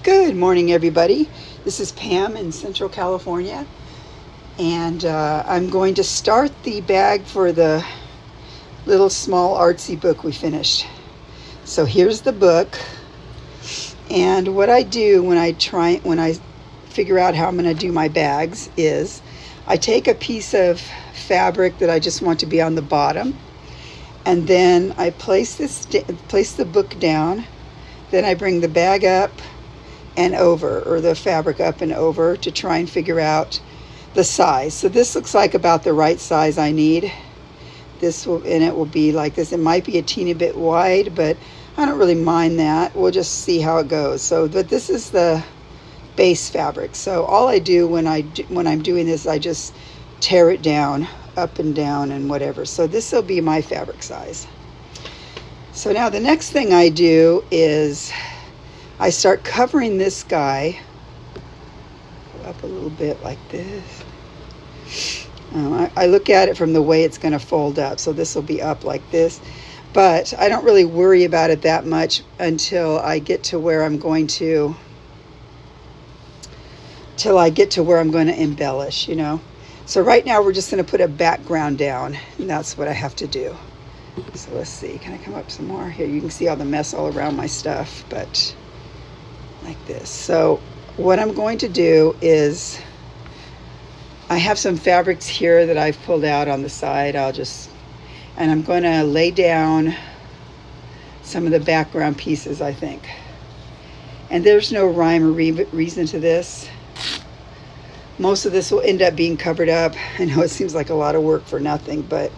Good morning, everybody. This is Pam in Central California, and I'm going to start the bag for the little small artsy book we finished. So here's the book, and what I do when I figure out how I'm going to do my bags is I take a piece of fabric that I just want to be on the bottom, and then I place the book down. Then I bring the bag up and over, or the fabric up and over, to try and figure out the size. So this looks like about the right size I need. It will be like this. It might be a teeny bit wide, but I don't really mind that. We'll just see how it goes. But this is the base fabric. So all I do when I'm doing this, I just tear it down, up and down and whatever. So this will be my fabric size. So now the next thing I do is I start covering this guy up a little bit like this. I look at it from the way it's going to fold up. So this will be up like this. But I don't really worry about it that much until I get to where I'm going to embellish, you know. So right now we're just going to put a background down, and that's what I have to do. So let's see, can I come up some more? Here, you can see all the mess all around my stuff, but like this. So what I'm going to do is, I have some fabrics here that I've pulled out on the side. And I'm going to lay down some of the background pieces, I think. And there's no rhyme or reason to this. Most of this will end up being covered up. I know it seems like a lot of work for nothing, but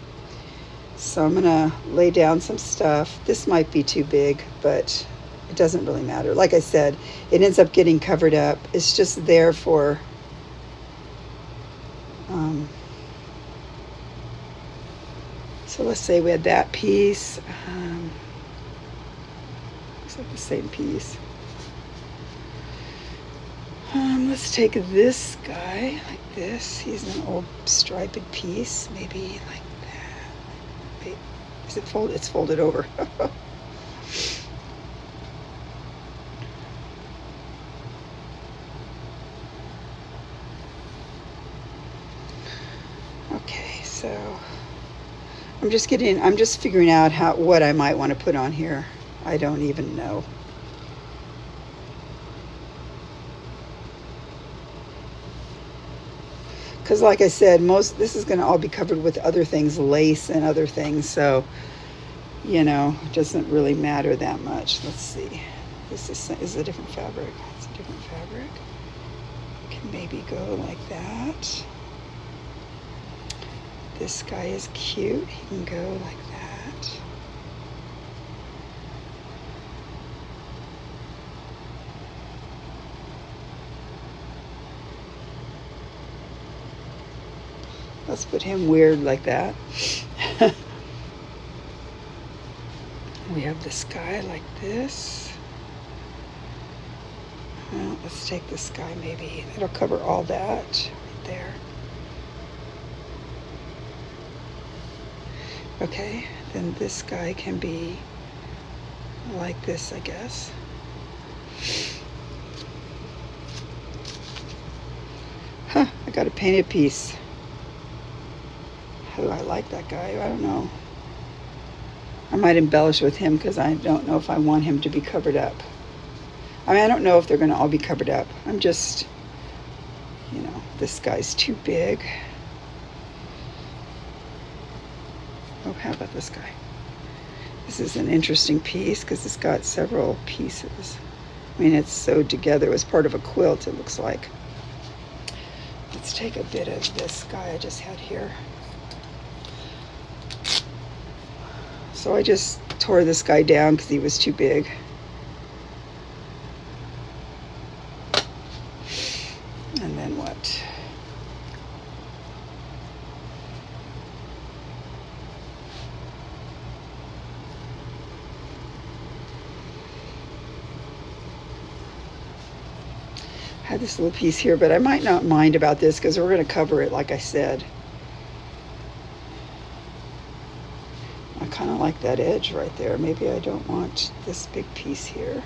so I'm gonna lay down some stuff. This might be too big, but it doesn't really matter. Like I said, it ends up getting covered up. It's just there for so let's say we had that piece. Looks like the same piece. Let's take this guy like this. He's an old striped piece, maybe like that. Wait, is it folded? It's folded over. Okay, so I'm just figuring out what I might want to put on here. I don't even know. Because like I said, this is going to all be covered with other things, lace and other things. So, you know, it doesn't really matter that much. Let's see. This is a different fabric. It's a different fabric. Can maybe go like that. This guy is cute. He can go like that. Let's put him weird like that. We have this guy like this. Well, let's take this guy maybe. That'll cover all that right there. Okay, then this guy can be like this, I guess. Huh, I got a painted piece. How do I like that guy? I don't know. I might embellish with him because I don't know if I want him to be covered up. I mean, I don't know if they're going to all be covered up. I'm just, you know, this guy's too big. Oh, how about this guy? This is an interesting piece because it's got several pieces. I mean, it's sewed together. It was part of a quilt, it looks like. Let's take a bit of this guy I just had here. So I just tore this guy down because he was too big. And then what? I had this little piece here, but I might not mind about this because we're going to cover it, like I said. I kind of like that edge right there. Maybe I don't want this big piece here.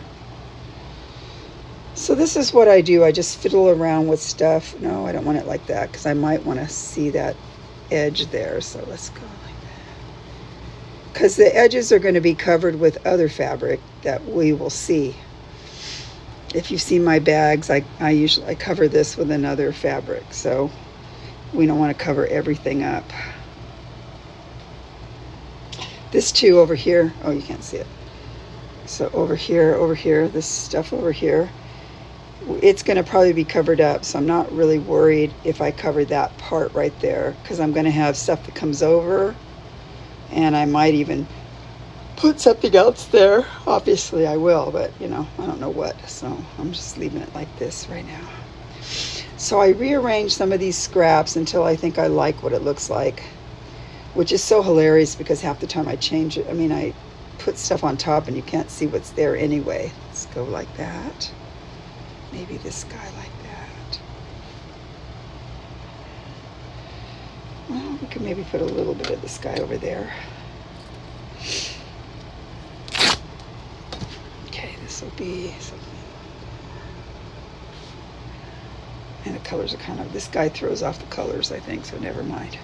So this is what I do. I just fiddle around with stuff. No, I don't want it like that because I might want to see that edge there. So let's go like that. Because the edges are going to be covered with other fabric that we will see. If you've seen my bags, I usually cover this with another fabric. So we don't want to cover everything up. This too over here. Oh, you can't see it. So over here, this stuff over here, it's going to probably be covered up. So I'm not really worried if I cover that part right there, because I'm going to have stuff that comes over, and I might even put something else there. Obviously I will, but you know, I don't know what. So I'm just leaving it like this right now. So I rearrange some of these scraps until I think I like what it looks like, which is so hilarious because half the time I change it. I mean, I put stuff on top and you can't see what's there anyway. Let's go like that. Maybe this guy like that. Well, we could maybe put a little bit of this guy over there. Okay, this will be something. And the colors are kind of, this guy throws off the colors, I think, so never mind.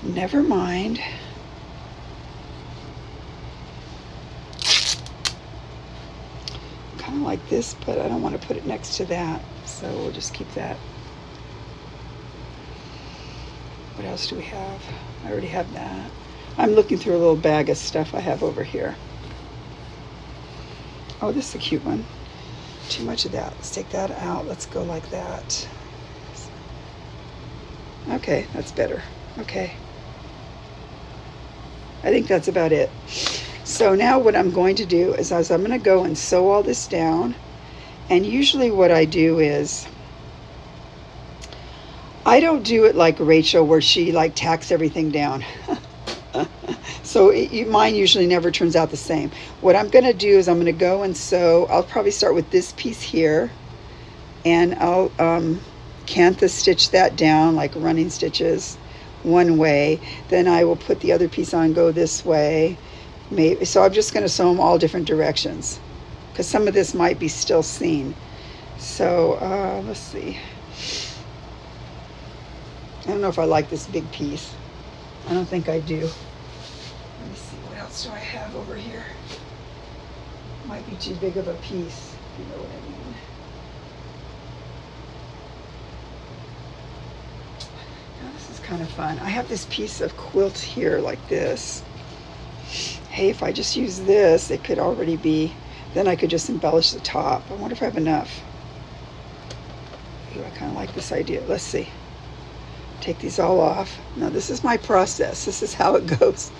Never mind. Kind of like this, but I don't want to put it next to that, so we'll just keep that. What else do we have? I already have that. I'm looking through a little bag of stuff I have over here. Oh, this is a cute one. Too much of that. Let's take that out. Let's go like that. Okay, that's better. Okay. I think that's about it. So now what I'm going to do is I'm going to go and sew all this down. And usually what I do is, I don't do it like Rachel where she like tacks everything down. So mine usually never turns out the same. What I'm going to do is I'm going to go and sew. I'll probably start with this piece here. And I'll cantha stitch that down like running stitches one way. Then I will put the other piece on, go this way. Maybe, so I'm just going to sew them all different directions because some of this might be still seen. So let's see. I don't know if I like this big piece. I don't think I do. Let me see, what else do I have over here? Might be too big of a piece, if you know what I mean. Now this is kind of fun. I have this piece of quilt here like this. Hey, if I just use this, it could already be, then I could just embellish the top. I wonder if I have enough. Ooh, I kind of like this idea. Let's see. Take these all off. Now this is my process. This is how it goes.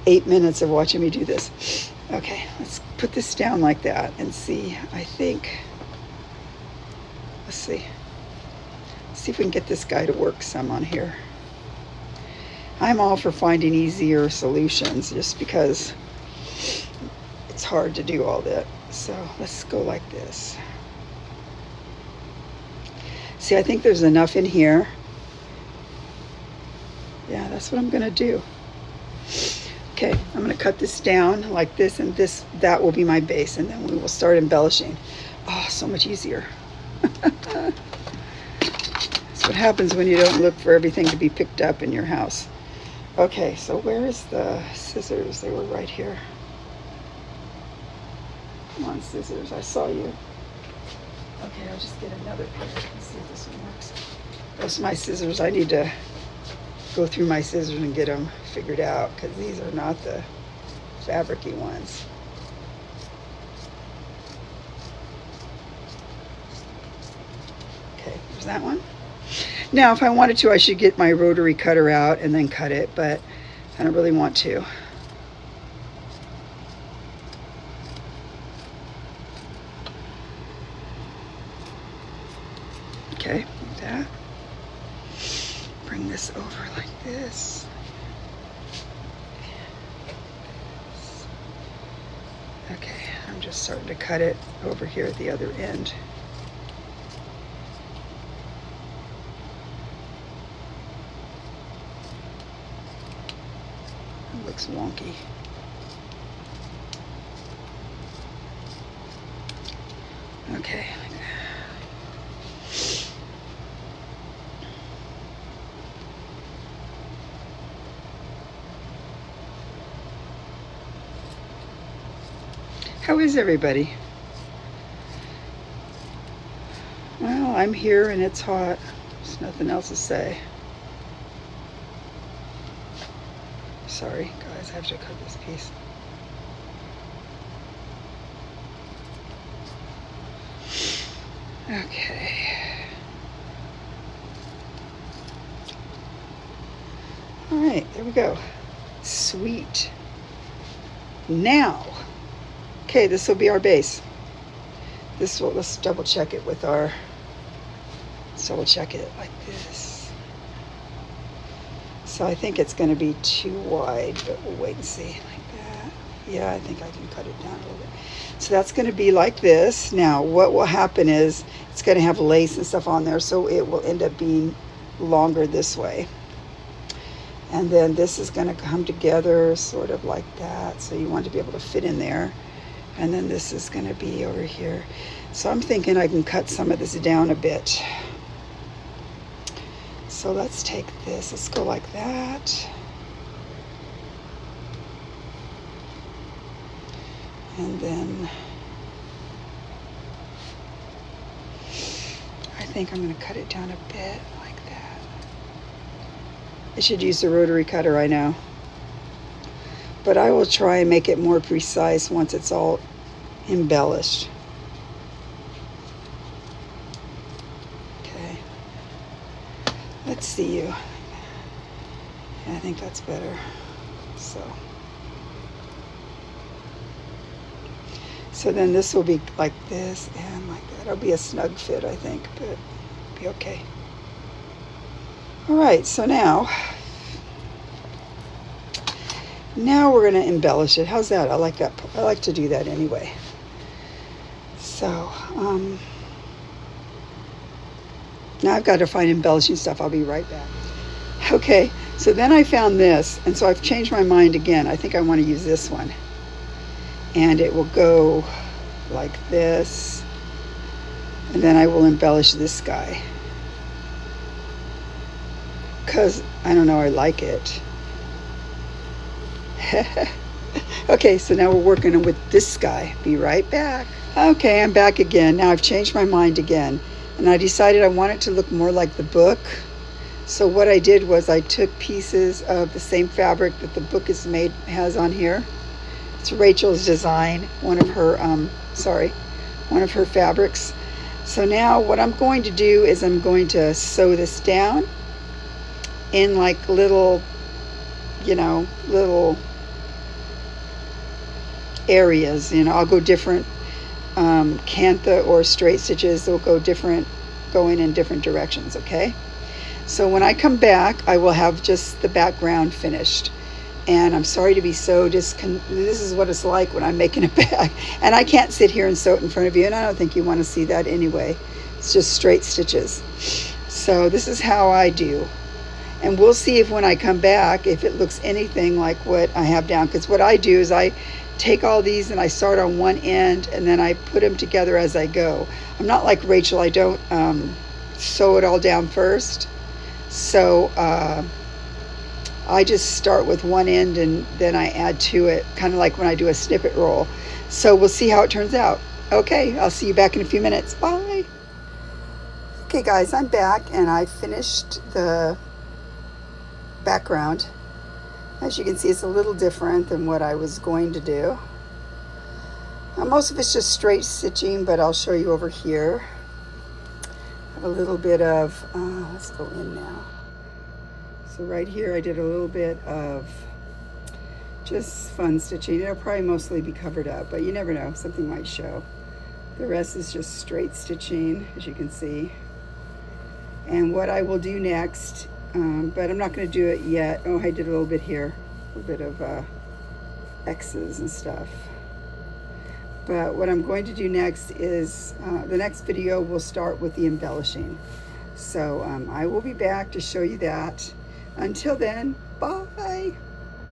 8 minutes of watching me do this. Okay, let's put this down like that and see. I think, let's see. Let's see if we can get this guy to work some on here. I'm all for finding easier solutions just because it's hard to do all that. So let's go like this. See, I think there's enough in here. Yeah, that's what I'm going to do. Okay, I'm going to cut this down like this, and that will be my base, and then we will start embellishing. Oh, so much easier. That's what happens when you don't look for everything to be picked up in your house. Okay, so where is the scissors? They were right here. Come on, scissors, I saw you. Okay, I'll just get another pair. Let's see if this one works. Those are my scissors. I need to go through my scissors and get them figured out because these are not the fabricy ones. Okay, there's that one. Now, if I wanted to, I should get my rotary cutter out and then cut it, but I don't really want to. Okay, like that. Bring this over like this. Okay, I'm just starting to cut it over here at the other end. It looks wonky. Okay. How is everybody? Well, I'm here and it's hot. There's nothing else to say. Sorry, guys, I have to cut this piece. Okay. All right, there we go. Sweet. Now, okay, this will be our base. This will, let's double check it with our, let's double check it like this. So I think it's going to be too wide, but we'll wait and see like that. Yeah, I think I can cut it down a little bit. So that's going to be like this. Now, what will happen is it's going to have lace and stuff on there, so it will end up being longer this way. And then this is going to come together sort of like that. So you want to be able to fit in there. And then this is going to be over here. So I'm thinking I can cut some of this down a bit. So let's take this. Let's go like that. And then I think I'm going to cut it down a bit like that. I should use the rotary cutter, I know. But I will try and make it more precise once it's all embellished. Okay. Let's see you. I think that's better. So then this will be like this and like that. It'll be a snug fit, I think, but it'll be okay. All right, so now we're going to embellish it. How's that? I like that. I like to do that anyway. So now I've got to find embellishing stuff. I'll be right back. Okay, so then I found this, and so I've changed my mind again. I think I want to use this one. And it will go like this. And then I will embellish this guy. Because, I don't know, I like it. Okay, so now we're working with this guy. Be right back. Okay, I'm back again. Now I've changed my mind again. And I decided I want it to look more like the book. So what I did was I took pieces of the same fabric that the book has on here. It's Rachel's design, one of her fabrics. So now what I'm going to do is I'm going to sew this down in like little areas. I'll go different cantha or straight stitches. They'll going in different directions, okay? So when I come back, I will have just the background finished. And I'm sorry to be so this is what it's like when I'm making a bag. And I can't sit here and sew it in front of you, and I don't think you want to see that anyway. It's just straight stitches. So this is how I do. And we'll see if when I come back, if it looks anything like what I have down. Because what I do is I take all these and I start on one end, and then I put them together as I go. I'm not like Rachel. I don't sew it all down first. So I just start with one end and then I add to it, kind of like when I do a snippet roll. So we'll see how it turns out. Okay, I'll see you back in a few minutes. Bye. Okay guys, I'm back and I finished the background. As you can see, it's a little different than what I was going to do. Most of it's just straight stitching, but I'll show you over here. I have a little bit of, let's go in now. So right here I did a little bit of just fun stitching. It'll probably mostly be covered up, but you never know, something might show. The rest is just straight stitching, as you can see. And what I will do next, but I'm not going to do it yet. Oh, I did a little bit here, a little bit of X's and stuff. But what I'm going to do next is, the next video will start with the embellishing. So I will be back to show you that. Until then, bye.